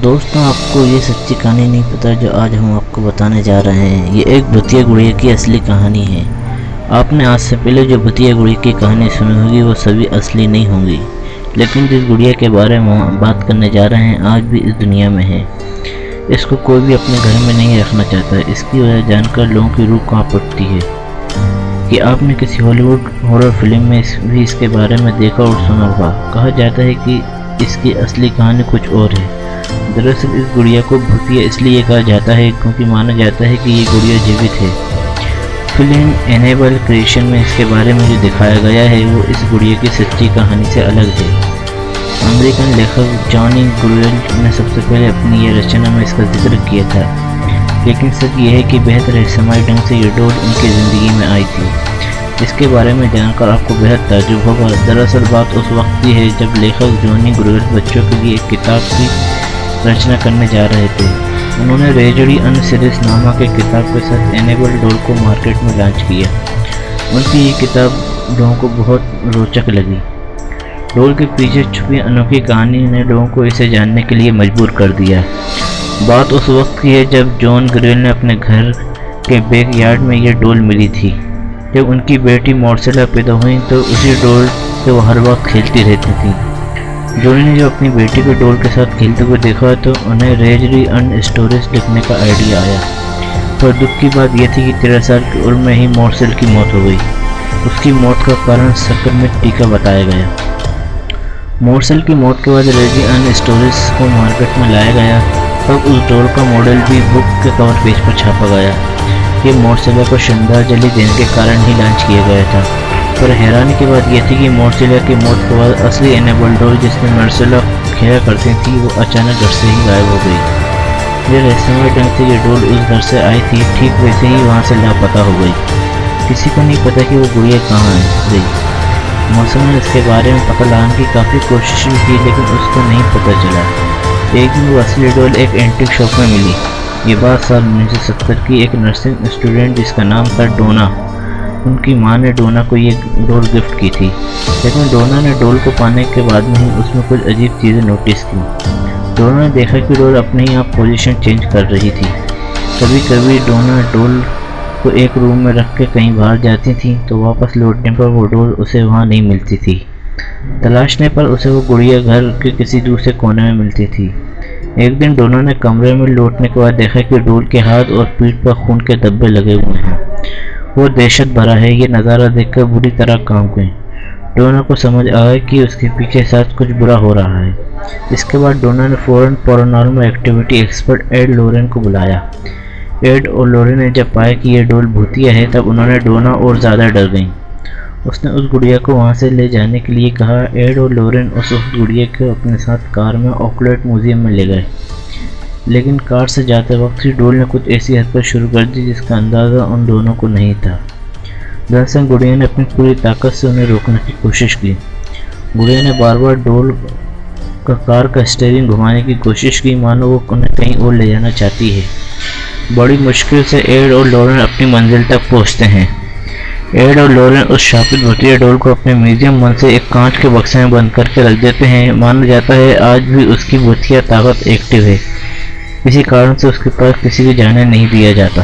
दोस्तों, आपको ये सच्ची कहानी नहीं पता जो आज हम आपको बताने जा रहे हैं। ये एक भूतिया गुड़िया की असली कहानी है। आपने आज से पहले जो भूतिया गुड़िया की कहानी सुनी होगी वो सभी असली नहीं होंगी, लेकिन जिस गुड़िया के बारे में हम बात करने जा रहे हैं आज भी इस दुनिया में है। इसको कोई भी अपने घर में नहीं रखना चाहता। इसकी वजह जानकर लोगों की रूह कांप उठती है कि आपने किसी हॉलीवुड हॉरर फिल्म में भी इसके बारे में देखा और सुना होगा। कहा जाता है कि इसकी असली कहानी कुछ और है। दरअसल इस गुड़िया को भूतिया इसलिए कहा जाता है क्योंकि माना जाता है कि ये गुड़िया जीवित है। फिल्म एनेबल क्रिएशन में इसके बारे में जो दिखाया गया है वो इस गुड़िया की सच्ची कहानी से अलग है। अमेरिकन लेखक जॉनी ग्रुएल ने सबसे पहले अपनी ये रचना में इसका जिक्र किया था, लेकिन सच ये है कि बेहद रहस्यमय ढंग से ये डॉल उनकी ज़िंदगी में आई थी। इसके बारे में जानकर आपको बेहद ताज्जुब होगा। दरअसल बात उस वक्त की है जब लेखक जॉनी ग्रुएल बच्चों के लिए एक किताब की रचना करने जा रहे थे। उन्होंने रेजडी अनसीरीज नामक एक किताब के साथ एनेबल डॉल को मार्केट में लॉन्च किया। उनकी ये किताब लोगों को बहुत रोचक लगी। डॉल के पीछे छुपी अनोखी कहानी ने लोगों को इसे जानने के लिए मजबूर कर दिया। बात उस वक्त की है जब जॉन ग्रुएल ने अपने घर के बैकयार्ड में ये डॉल मिली थी। जब उनकी बेटी मार्सेला पैदा हुई तो उसी डॉल से वो हर वक्त खेलती रहती थी। जॉनी ने जब अपनी बेटी को डॉल के साथ खेलते हुए देखा तो उन्हें रेजडी अन स्टोरीज लिखने का आइडिया आया। पर दुख की बात यह थी कि 13 साल की उम्र में ही मार्सेल की मौत हो गई। उसकी मौत का कारण संक्रमित टीका बताया गया। मार्सेल की मौत के बाद रेजडी अन स्टोरीज को मार्केट में लाया गया। तब उस डॉल का मॉडल भी बुक के कवर पेज पर छापा गया। ये मार्सेला को श्रद्धांजलि देने के कारण ही लॉन्च किया गया था। पर हैरानी की बात यह थी कि मार्सेला की मौत के बाद असली एनेबल डॉल जिसमें मार्सेला खेला करती थी वो अचानक घर से ही गायब हो गई। ये रहस्यमय ढंग से ये डॉल उस घर से आई थी, ठीक वैसे ही वहाँ से लापता हो गई। किसी को नहीं पता कि वो गुड़िया कहाँ गई। मौसम ने इसके बारे में पता लगाने की काफ़ी कोशिश भी की, लेकिन उसको नहीं पता चला। एक दिन वो असली डॉल एक एंटीक शॉप में मिली। ये बात साल 1970 की एक नर्सिंग स्टूडेंट जिसका नाम था डोना। उनकी मां ने डोना को ये डॉल गिफ्ट की थी, लेकिन डोना ने डॉल को पाने के बाद में ही उसमें कुछ अजीब चीज़ें नोटिस की। डोना ने देखा कि डॉल अपने ही आप पोजीशन चेंज कर रही थी। कभी कभी डोना डॉल को एक रूम में रख के कहीं बाहर जाती थी तो वापस लौटने पर वो डॉल उसे वहाँ नहीं मिलती थी। तलाशने पर उसे वो गुड़िया घर के किसी दूसरे कोने में मिलती थी। एक दिन डोना ने कमरे में लौटने के बाद देखा कि डॉल के हाथ और पीठ पर खून के धब्बे लगे हुए हैं। वो दहशत भरा है। ये नज़ारा देखकर बुरी तरह कांप गई। डोना को समझ आया कि उसके पीछे साथ कुछ बुरा हो रहा है। इसके बाद डोना ने फौरन पैरानॉर्मल एक्टिविटी एक्सपर्ट एड लोरेन को बुलाया। एड और लोरेन ने जब पाया कि ये डॉल भूतिया है तब उन्होंने डोना और ज़्यादा डर गई। उसने उस गुड़िया को वहाँ से ले जाने के लिए कहा। एड और लोरेन उस गुड़िया को अपने साथ कार में ऑकलैंड म्यूजियम में ले गए, लेकिन कार से जाते वक्त ही डॉल ने कुछ ऐसी हरकत शुरू कर दी जिसका अंदाज़ा उन दोनों को नहीं था। दरअसल गुड़िया ने अपनी पूरी ताकत से उन्हें रोकने की कोशिश की। गुड़िया ने बार बार डॉल का कार का स्टीयरिंग घुमाने की कोशिश की, मानो वो उन्हें कहीं और ले जाना चाहती है। बड़ी मुश्किल से एड और लोरेन अपनी मंजिल तक पहुँचते हैं। एड और लोरेन उस शापित भूतिया डॉल को अपने म्यूजियम मन से एक कांच के बक्से में बंद करके रख देते हैं। माना जाता है आज भी उसकी भूतिया ताकत एक्टिव है। किसी कारण से उसके पास किसी को जाने नहीं दिया जाता।